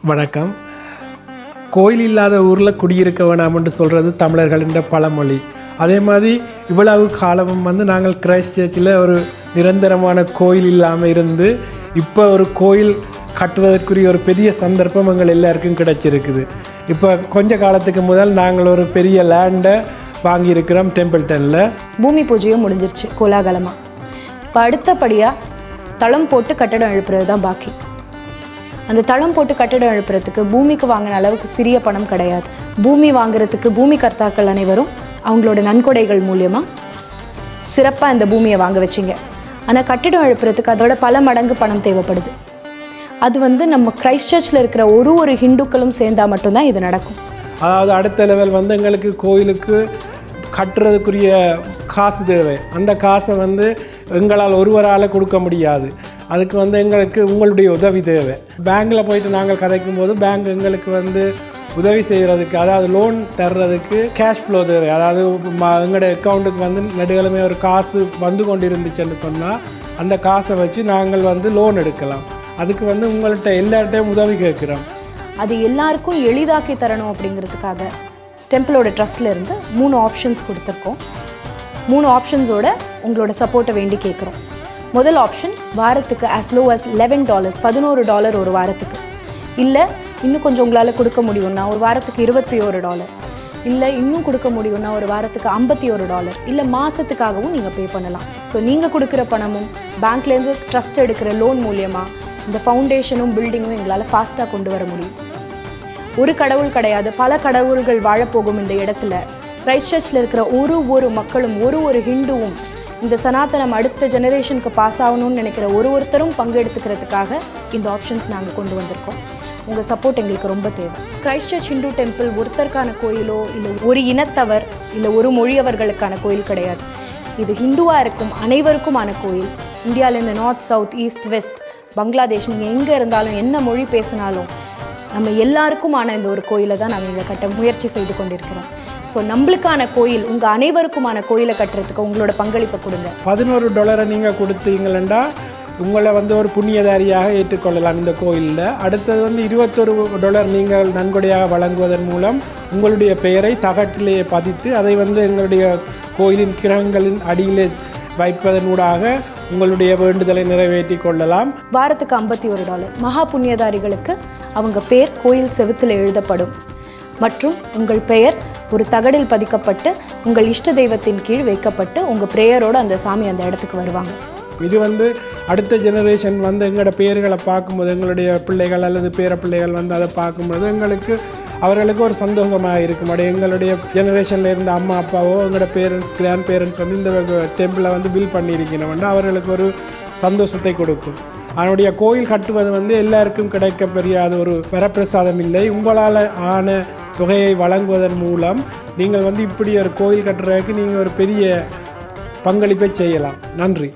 வணக்கம். கோயில் இல்லாத ஊரில் குடியிருக்க வேணாம் என்று சொல்கிறது தமிழர்களின் பழமொழி. அதே மாதிரி இவ்வளவு காலமும் நாங்கள் கிரைஸ்ட் சர்ச்சில் ஒரு நிரந்தரமான கோயில் இல்லாமல் இருந்து இப்போ ஒரு கோயில் கட்டுவதற்குரிய ஒரு பெரிய சந்தர்ப்பம் எங்கள் எல்லாருக்கும் கிடைச்சிருக்குது. இப்போ கொஞ்ச காலத்துக்கு முதல் நாங்கள் ஒரு பெரிய லேண்டை வாங்கியிருக்கிறோம் டெம்பிள்டனில். பூமி பூஜையும் முடிஞ்சிருச்சு கோலாகலமாக. இப்போ அடுத்தபடியாக தளம் போட்டு கட்டடம் எழுப்புறது தான் பாக்கி. அந்த தளம் போட்டு கட்டடம் எழுப்புறதுக்கு பூமிக்கு வாங்கின அளவுக்கு சிறிய பணம் கிடையாது. பூமி வாங்குறதுக்கு பூமி கர்த்தாக்கள் அனைவரும் அவங்களோட நன்கொடைகள் மூலியமாக சிறப்பாக இந்த பூமியை வாங்க வச்சிங்க. ஆனால் கட்டிடம் எழுப்புறதுக்கு அதோட பல மடங்கு பணம் தேவைப்படுது. அது நம்ம கிரைஸ்ட் சர்ச்சில் இருக்கிற ஒரு ஹிந்துக்களும் சேர்ந்தால் மட்டும்தான் இது நடக்கும். அதாவது அடுத்த லெவல் எங்களுக்கு கோயிலுக்கு கட்டுறதுக்குரிய காசு தேவை. அந்த காசை எங்களால் ஒருவரால் கொடுக்க முடியாது. அதுக்கு எங்களுக்கு உங்களுடைய உதவி தேவை. பேங்கில் போயிட்டு நாங்கள் கதைக்கும் போது பேங்க் எங்களுக்கு உதவி செய்கிறதுக்கு, அதாவது லோன் தர்றதுக்கு கேஷ் ஃப்ளோ தேவை. அதாவது எங்களோட அக்கௌண்ட்டுக்கு நெடுகளுமே ஒரு காசு வந்து கொண்டு இருந்துச்சுன்னு சொன்னால் அந்த காசை வச்சு நாங்கள் லோன் எடுக்கலாம். அதுக்கு உங்கள்கிட்ட எல்லார்ட்டையும் உதவி கேட்குறோம். அது எல்லாருக்கும் எளிதாக்கி தரணும் அப்படிங்கிறதுக்காக டெம்பிளோட ட்ரஸ்டில் இருந்து 3 ஆப்ஷன்ஸ் கொடுத்துருக்கோம். 3 ஆப்ஷன்ஸோட உங்களோட சப்போர்ட்டை வேண்டி கேட்குறோம். முதல் ஆப்ஷன் வாரத்துக்கு as low as $11, $11 ஒரு வாரத்துக்கு. இல்லை இன்னும் கொஞ்சம் உங்களால் கொடுக்க முடியும்னா ஒரு வாரத்துக்கு $21, இல்லை இன்னும் கொடுக்க முடியும்னா ஒரு வாரத்துக்கு $51, இல்லை மாதத்துக்காகவும் நீங்கள் பே பண்ணலாம். ஸோ நீங்கள் கொடுக்குற பணமும் பேங்க்லேருந்து ட்ரஸ்ட் எடுக்கிற லோன் மூலியமாக இந்த ஃபவுண்டேஷனும் பில்டிங்கும் எங்களால் ஃபாஸ்ட்டாக கொண்டு வர முடியும். ஒரு கடவுள் கிடையாது, பல கடவுள்கள் வாழப்போகும் இந்த இடத்துல கிரைஸ்ட் சர்ச்சில் இருக்கிற ஒரு மக்களும் ஒரு ஹிந்துவும் இந்த சனாதனம் அடுத்த ஜெனரேஷனுக்கு பாஸ் ஆகணும்னு நினைக்கிற ஒருத்தரும் பங்கெடுத்துக்கிறதுக்காக இந்த ஆப்ஷன்ஸ் நாங்கள் கொண்டு வந்திருக்கோம். உங்கள் சப்போர்ட் எங்களுக்கு ரொம்ப தேவை. கிரைஸ்ட் சர்ச் ஹிந்து டெம்பிள் ஒருத்தருக்கான கோயிலோ இல்லை ஒரு இனத்தவர் இல்லை ஒரு மொழியவர்களுக்கான கோயில் கிடையாது. இது ஹிந்துவாக இருக்கும் அனைவருக்குமான கோயில். இந்தியாவிலேருந்து north, south, east, west, Bangladesh, நீங்கள் எங்கே இருந்தாலும் என்ன மொழி பேசினாலும் நம்ம எல்லாருக்குமான இந்த ஒரு கோயிலை தான் நாங்கள் இங்கே கட்ட முயற்சி செய்து கொண்டிருக்கிறோம். ஸோ நம்மளுக்கான கோயில், உங்கள் அனைவருக்குமான கோயிலை கட்டுறதுக்கு உங்களோட பங்களிப்பை கொடுங்க. $11 நீங்கள் கொடுத்தீங்களா உங்களை ஒரு புண்ணியதாரியாக ஏற்றுக்கொள்ளலாம் இந்த கோயிலில். அடுத்தது $21 நீங்கள் நன்கொடையாக வழங்குவதன் மூலம் உங்களுடைய பெயரை தகட்டிலேயே பதித்து அதை எங்களுடைய கோயிலின் கிரகங்களின் அடியிலே வைப்பதனூடாக உங்களுடைய வேண்டுதலை நிறைவேற்றி கொள்ளலாம். வாரத்துக்கு $51. மகா புண்ணியதாரிகளுக்கு அவங்க பெயர் கோயில் செவுத்தில் எழுதப்படும் மற்றும் உங்கள் பெயர் ஒரு தகடில் பதிக்கப்பட்டு உங்கள் இஷ்ட தெய்வத்தின் கீழ் வைக்கப்பட்டு உங்கள் ப்ரேயரோடு அந்த சாமி அந்த இடத்துக்கு வருவாங்க. இது அடுத்த ஜெனரேஷன் எங்களோட பெயர்களை பார்க்கும்போது, எங்களுடைய பிள்ளைகள் அல்லது பேர பிள்ளைகள் அதை பார்க்கும்போது அவர்களுக்கு ஒரு சந்தோஷமாக இருக்கும். எங்களுடைய ஜெனரேஷனில் இருந்த அம்மா அப்பாவோ எங்களோட பேரண்ட்ஸ், கிராண்ட் பேரண்ட்ஸ் இந்த டெம்பிளை பில் பண்ணியிருக்கணும். அவர்களுக்கு ஒரு சந்தோஷத்தை கொடுக்கும். அதனுடைய கோயில் கட்டுவது எல்லாருக்கும் கிடைக்க பெரியாத ஒரு வரப்பிரசாதம் இல்லை. உங்களால் ஆன தொகையை வழங்குவதன் மூலம் நீங்கள் இப்படி ஒரு கோயில் கட்டுறதுக்கு நீங்கள் ஒரு பெரிய பங்களிப்பை செய்யலாம். நன்றி.